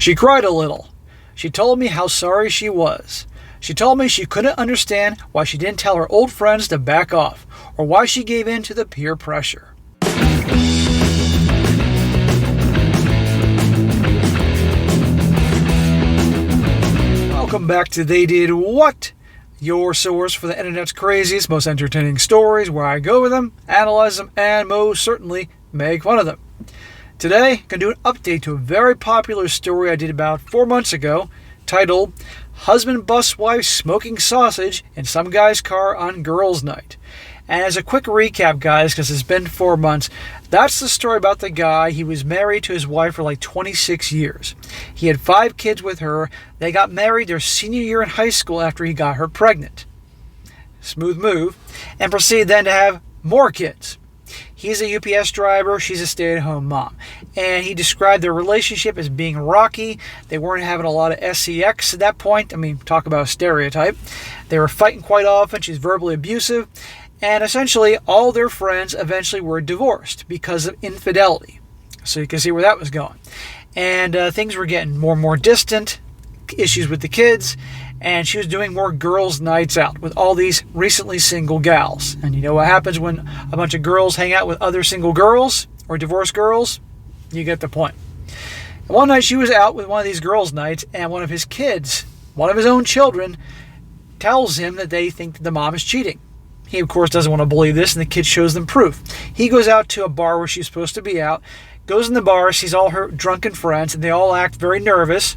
She cried a little. She told me how sorry she was. She told me she couldn't understand why she didn't tell her old friends to back off, or why she gave in to the peer pressure. Welcome back to They Did What? Your source for the internet's craziest, most entertaining stories, where I go over them, analyze them, and most certainly make fun of them. Today, I'm going to do an update to a very popular story I did about 4 months ago, titled Husband Busts Wife Smoking Sausage in Some Guy's Car on Girls' Night. And as a quick recap, guys, because it's been 4 months, that's the story about the guy. He was married to his wife for like 26 years. He had 5 kids with her. They got married their senior year in high school after he got her pregnant. Smooth move. And proceeded then to have more kids. He's a UPS driver. She's a stay-at-home mom. And he described their relationship as being rocky. They weren't having a lot of sex at that point. I mean, talk about a stereotype. They were fighting quite often. She's verbally abusive. And essentially, all their friends eventually were divorced because of infidelity. So you can see where that was going. And things were getting more and more distant, issues with the kids, and she was doing more girls' nights out with all these recently single gals. And you know what happens when a bunch of girls hang out with other single girls or divorced girls? You get the point. And one night she was out with one of these girls' nights, and one of his kids, one of his own children, tells him that they think that the mom is cheating. He, of course, doesn't want to believe this, and the kid shows them proof. He goes out to a bar where she's supposed to be out, goes in the bar, sees all her drunken friends, and they all act very nervous.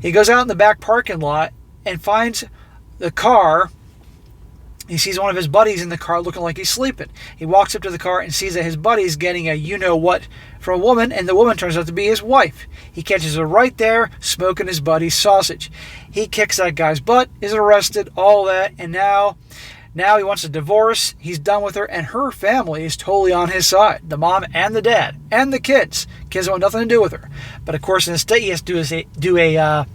He goes out in the back parking lot and finds the car. He sees one of his buddies in the car looking like he's sleeping. He walks up to the car and sees that his buddy's getting a you-know-what from a woman, and the woman turns out to be his wife. He catches her right there, smoking his buddy's sausage. He kicks that guy's butt, is arrested, all that, and now he wants a divorce. He's done with her, and her family is totally on his side. The mom and the dad and the kids. Kids want nothing to do with her. But of course, instead, he has to do a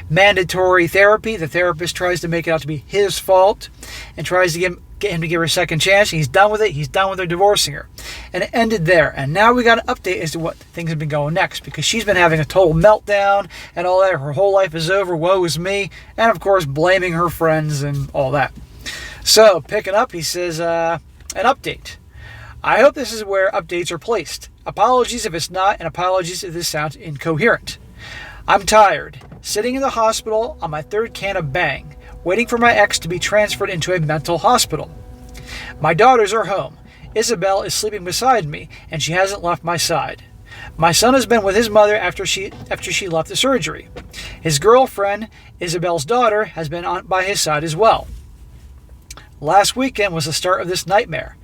mandatory therapy. The therapist tries to make it out to be his fault and tries to get him to give her a second chance. He's done with it. He's done with her divorcing her. And it ended there. And now we got an update as to what things have been going next, because she's been having a total meltdown and all that. Her whole life is over. Woe is me. And of course, blaming her friends and all that. So, picking up, he says, an update. I hope this is where updates are placed. Apologies if it's not, and apologies if this sounds incoherent. I'm tired, sitting in the hospital on my 3rd can of Bang, waiting for my ex to be transferred into a mental hospital. My daughters are home. Isabel is sleeping beside me, and she hasn't left my side. My son has been with his mother after she left the surgery. His girlfriend, Isabel's daughter, has been by his side as well. Last weekend was the start of this nightmare.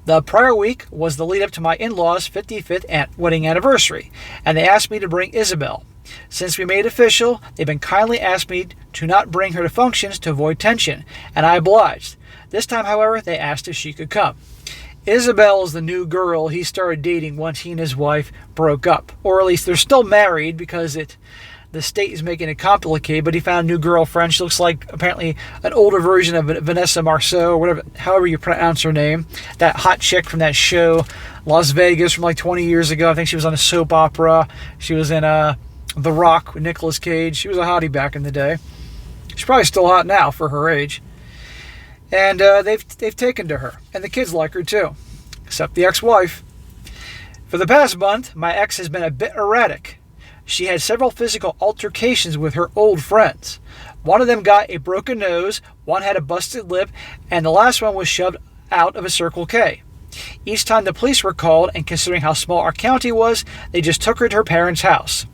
The prior week was the lead up to my in-laws' 55th wedding anniversary, and they asked me to bring Isabel. Since we made it official, they've been kindly asked me to not bring her to functions to avoid tension, and I obliged. This time, however, they asked if she could come. Isabel is the new girl he started dating once he and his wife broke up. Or at least they're still married, because the state is making it complicated, but he found a new girlfriend. She looks like, apparently, an older version of Vanessa Marceau, or whatever, however you pronounce her name. That hot chick from that show, Las Vegas, from like 20 years ago. I think she was on a soap opera. She was in The Rock with Nicolas Cage. She was a hottie back in the day. She's probably still hot now for her age. And they've taken to her. And the kids like her too. Except the ex-wife. For the past month, my ex has been a bit erratic. She had several physical altercations with her old friends. One of them got a broken nose, one had a busted lip, and the last one was shoved out of a Circle K. Each time the police were called, and considering how small our county was, they just took her to her parents' house.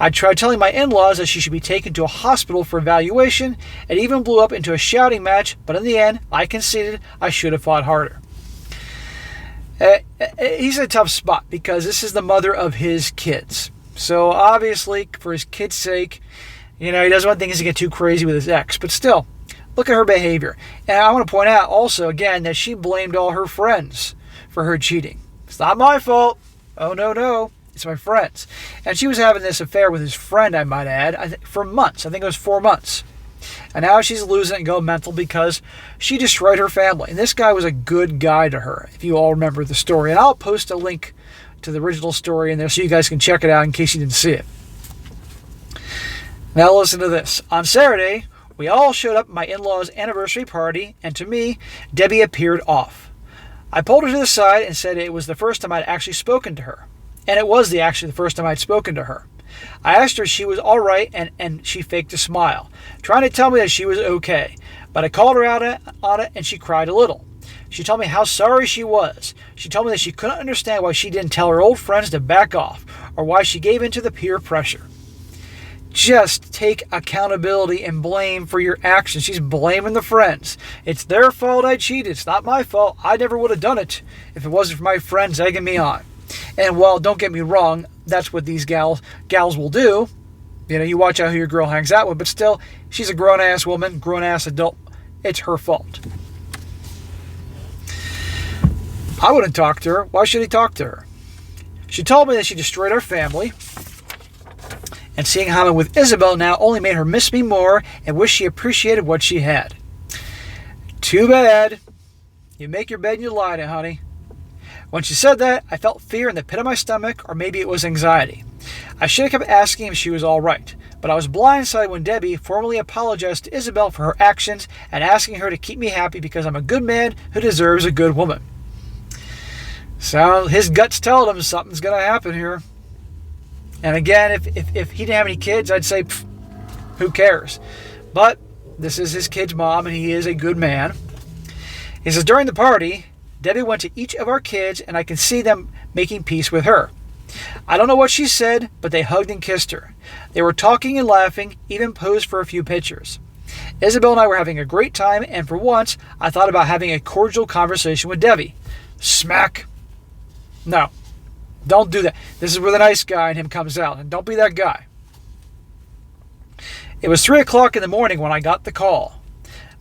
I tried telling my in-laws that she should be taken to a hospital for evaluation. It even blew up into a shouting match, but in the end, I conceded I should have fought harder. He's in a tough spot because this is the mother of his kids. So obviously, for his kid's sake, he doesn't want things to get too crazy with his ex. But still, look at her behavior. And I want to point out also, again, that she blamed all her friends for her cheating. It's not my fault. Oh, no. It's my friends. And she was having this affair with his friend, I might add, for months. I think it was 4 months. And now she's losing it and going mental because she destroyed her family. And this guy was a good guy to her, if you all remember the story. And I'll post a link to the original story in there so you guys can check it out in case you didn't see it. Now listen to this. On Saturday, we all showed up at my in-laws' anniversary party, and to me, Debbie appeared off. I pulled her to the side and said it was the first time I'd actually spoken to her. And it was actually the first time I'd spoken to her. I asked her if she was all right, and she faked a smile, trying to tell me that she was okay. But I called her out on it, and she cried a little. She told me how sorry she was. She told me that she couldn't understand why she didn't tell her old friends to back off, or why she gave in to the peer pressure. Just take accountability and blame for your actions. She's blaming the friends. It's their fault I cheated. It's not my fault. I never would have done it if it wasn't for my friends egging me on. And while, don't get me wrong, that's what these gals will do. You know, you watch out who your girl hangs out with, but still, she's a grown-ass woman, grown-ass adult. It's her fault. I wouldn't talk to her. Why should he talk to her? She told me that she destroyed our family, and seeing how I'm with Isabel now only made her miss me more and wish she appreciated what she had. Too bad. You make your bed and you lie in it, honey. When she said that, I felt fear in the pit of my stomach, or maybe it was anxiety. I should have kept asking if she was all right, but I was blindsided when Debbie formally apologized to Isabel for her actions and asking her to keep me happy because I'm a good man who deserves a good woman. So his guts telling him something's going to happen here. And again, if he didn't have any kids, I'd say, who cares? But this is his kid's mom, and he is a good man. He says, during the party, Debbie went to each of our kids, and I can see them making peace with her. I don't know what she said, but they hugged and kissed her. They were talking and laughing, even posed for a few pictures. Isabel and I were having a great time, and for once, I thought about having a cordial conversation with Debbie. Smack. No, don't do that. This is where the nice guy in him comes out, and don't be that guy. It was 3 o'clock in the morning when I got the call.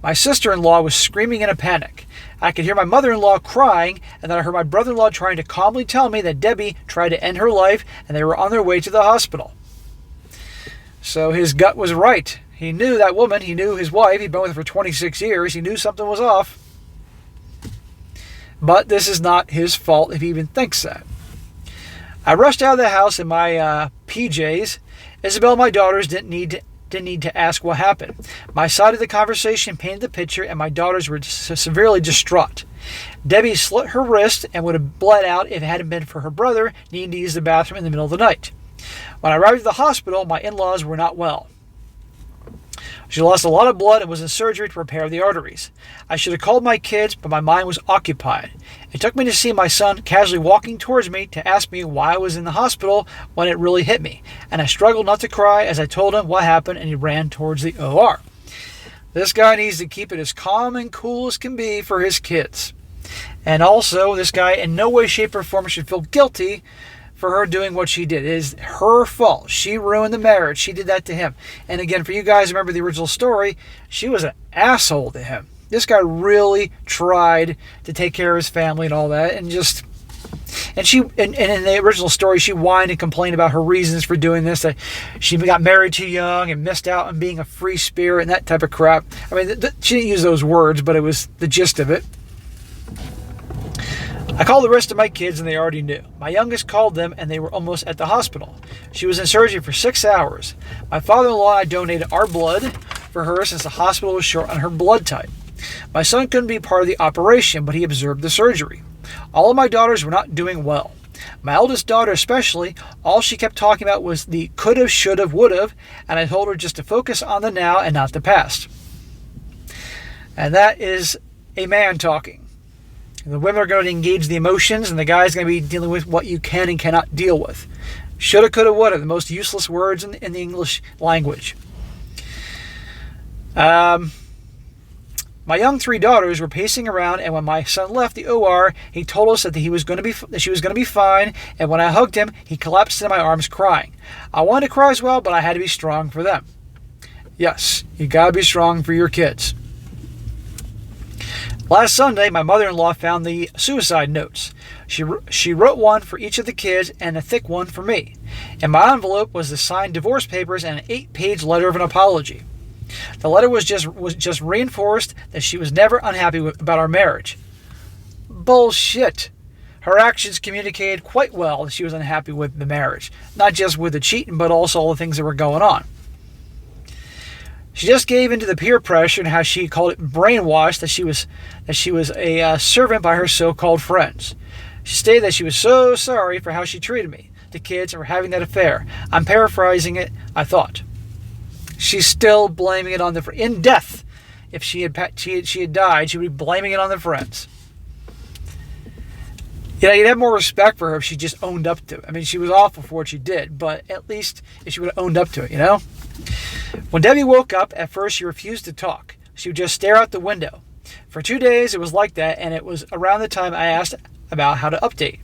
My sister-in-law was screaming in a panic. I could hear my mother-in-law crying, and then I heard my brother-in-law trying to calmly tell me that Debbie tried to end her life, and they were on their way to the hospital. So his gut was right. He knew that woman. He knew his wife. He'd been with her for 26 years. He knew something was off. But this is not his fault if he even thinks that. I rushed out of the house in my PJs. Isabel and my daughters didn't need to ask what happened. My side of the conversation painted the picture, and my daughters were severely distraught. Debbie slit her wrist and would have bled out if it hadn't been for her brother needing to use the bathroom in the middle of the night. When I arrived at the hospital, my in-laws were not well. She lost a lot of blood and was in surgery to repair the arteries. I should have called my kids, but my mind was occupied. It took me to see my son casually walking towards me to ask me why I was in the hospital when it really hit me, and I struggled not to cry as I told him what happened, and he ran towards the OR. This guy needs to keep it as calm and cool as can be for his kids. And also, this guy in no way, shape, or form should feel guilty for her doing what she did. It is her fault. She ruined the marriage. She did that to him. And again, for you guys who remember the original story, she was an asshole to him. This guy really tried to take care of his family and all that, and in the original story, she whined and complained about her reasons for doing this, that she got married too young and missed out on being a free spirit and that type of crap. I mean, she didn't use those words, but it was the gist of it. I called the rest of my kids, and they already knew. My youngest called them, and they were almost at the hospital. She was in surgery for 6 hours. My father-in-law and I donated our blood for her since the hospital was short on her blood type. My son couldn't be part of the operation, but he observed the surgery. All of my daughters were not doing well. My eldest daughter especially, all she kept talking about was the could've, should've, would've, and I told her just to focus on the now and not the past. And that is a man talking. The women are going to engage the emotions, and the guy's going to be dealing with what you can and cannot deal with. Shoulda, coulda, woulda, the most useless words in the English language. My young 3 daughters were pacing around, and when my son left the OR, he told us that she was going to be fine, and when I hugged him, he collapsed into my arms crying. I wanted to cry as well, but I had to be strong for them. Yes, you got to be strong for your kids. Last Sunday, my mother-in-law found the suicide notes. She wrote one for each of the kids and a thick one for me. In my envelope was the signed divorce papers and an 8-page letter of an apology. The letter was just reinforced that she was never unhappy about our marriage. Bullshit. Her actions communicated quite well that she was unhappy with the marriage. Not just with the cheating, but also all the things that were going on. She just gave into the peer pressure and how she called it brainwashed that she was a servant by her so-called friends. She stated that she was so sorry for how she treated me, the kids, and for having that affair. I'm paraphrasing it, I thought. She's still blaming it on the in death. If she had died, she would be blaming it on the friends. You know, you'd have more respect for her if she just owned up to it. I mean, she was awful for what she did, but at least if she would have owned up to it, you know? When Debbie woke up, at first she refused to talk. She would just stare out the window. For 2 days it was like that, and it was around the time I asked about how to update.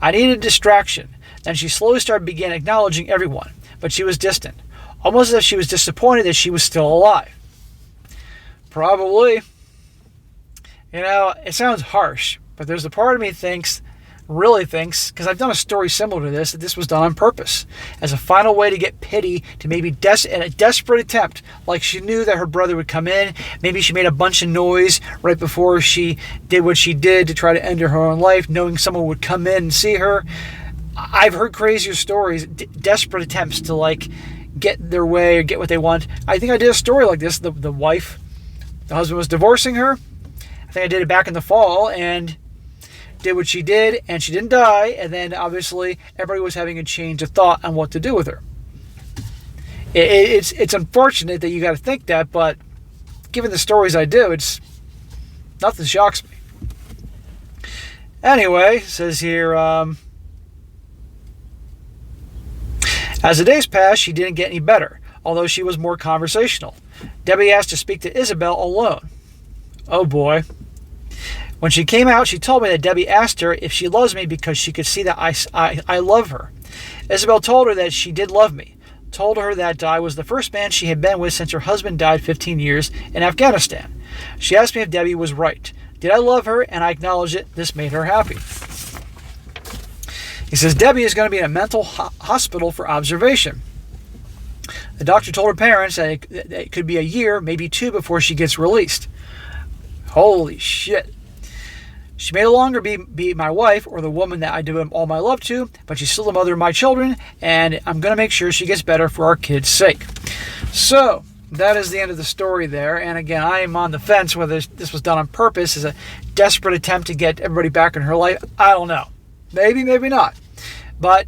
I needed a distraction. Then she slowly began acknowledging everyone, but she was distant, almost as if she was disappointed that she was still alive. Probably. You know, it sounds harsh, but there's a part of me really thinks, because I've done a story similar to this, that this was done on purpose, as a final way to get pity, to maybe in a desperate attempt, like she knew that her brother would come in, maybe she made a bunch of noise right before she did what she did to try to end her own life, knowing someone would come in and see her. I've heard crazier stories, desperate attempts to like get their way or get what they want. I think I did a story like this. The husband was divorcing her. I think I did it back in the fall, and did what she did, and she didn't die, and then obviously everybody was having a change of thought on what to do with her. It's unfortunate that you got to think that, but given the stories I do, it's nothing shocks me. Anyway, it says here, as the days passed, she didn't get any better, although she was more conversational. Debbie asked to speak to Isabel alone. Oh boy. When she came out, she told me that Debbie asked her if she loves me because she could see that I love her. Isabel told her that she did love me, told her that I was the first man she had been with since her husband died 15 years in Afghanistan. She asked me if Debbie was right. Did I love her? And I acknowledged it. This made her happy. He says Debbie is going to be in a mental hospital for observation. The doctor told her parents that it could be a year, maybe 2, before she gets released. Holy shit. She may no longer be my wife or the woman that I do all my love to, but she's still the mother of my children, and I'm going to make sure she gets better for our kids' sake. So, that is the end of the story there. And again, I am on the fence whether this was done on purpose as a desperate attempt to get everybody back in her life. I don't know. Maybe, maybe not. But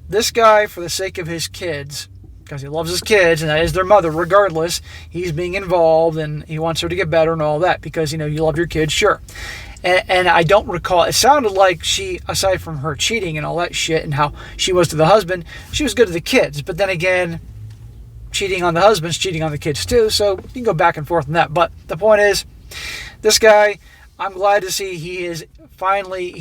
this guy, for the sake of his kids, because he loves his kids, and that is their mother, regardless, he's being involved, and he wants her to get better and all that, because, you know, you love your kids, sure. And I don't recall, it sounded like she, aside from her cheating and all that shit and how she was to the husband, she was good to the kids. But then again, cheating on the husband's cheating on the kids too, so you can go back and forth on that. But the point is, this guy, I'm glad to see he is finally,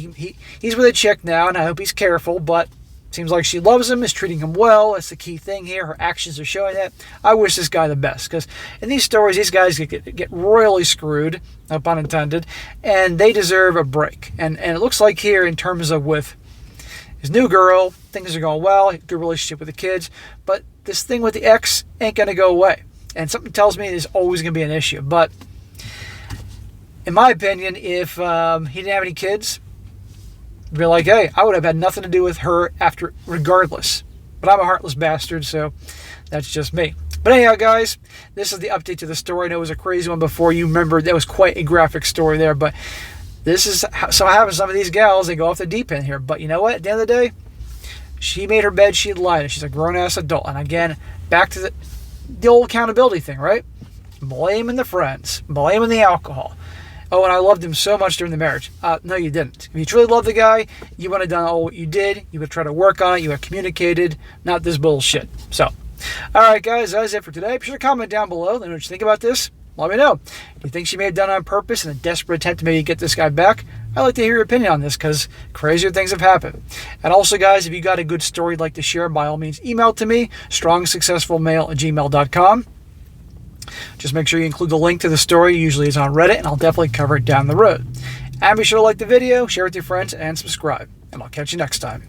he's with a chick now, and I hope he's careful, but seems like she loves him, is treating him well. That's the key thing here. Her actions are showing that. I wish this guy the best, because in these stories, these guys get royally screwed, no pun intended, and they deserve a break. And it looks like here, in terms of with his new girl, things are going well, good relationship with the kids, but this thing with the ex ain't going to go away. And something tells me there's always going to be an issue. But in my opinion, if he didn't have any kids, be like, hey, I would have had nothing to do with her after, regardless. But I'm a heartless bastard, so that's just me. But anyhow, guys, this is the update to the story. I know it was a crazy one before. You remember that was quite a graphic story there, but this is how some of these gals, they go off the deep end here. But you know what? At the end of the day, she made her bed, she lied, and she's a grown-ass adult. And again, back to the old accountability thing, right? Blaming the friends, blaming the alcohol. Oh, and I loved him so much during the marriage. No, you didn't. If you truly loved the guy, you would have done all what you did. You would try to work on it. You would have communicated, not this bullshit. So, all right, guys, that is it for today. Be sure to comment down below. Let me know what you think about this. Let me know. Do you think she may have done it on purpose in a desperate attempt to maybe get this guy back? I'd like to hear your opinion on this, because crazier things have happened. And also, guys, if you got a good story you'd like to share, by all means, email to me, strongsuccessfulmale@gmail.com. Just make sure you include the link to the story. Usually it's on Reddit, and I'll definitely cover it down the road. And be sure to like the video, share it with your friends, and subscribe. And I'll catch you next time.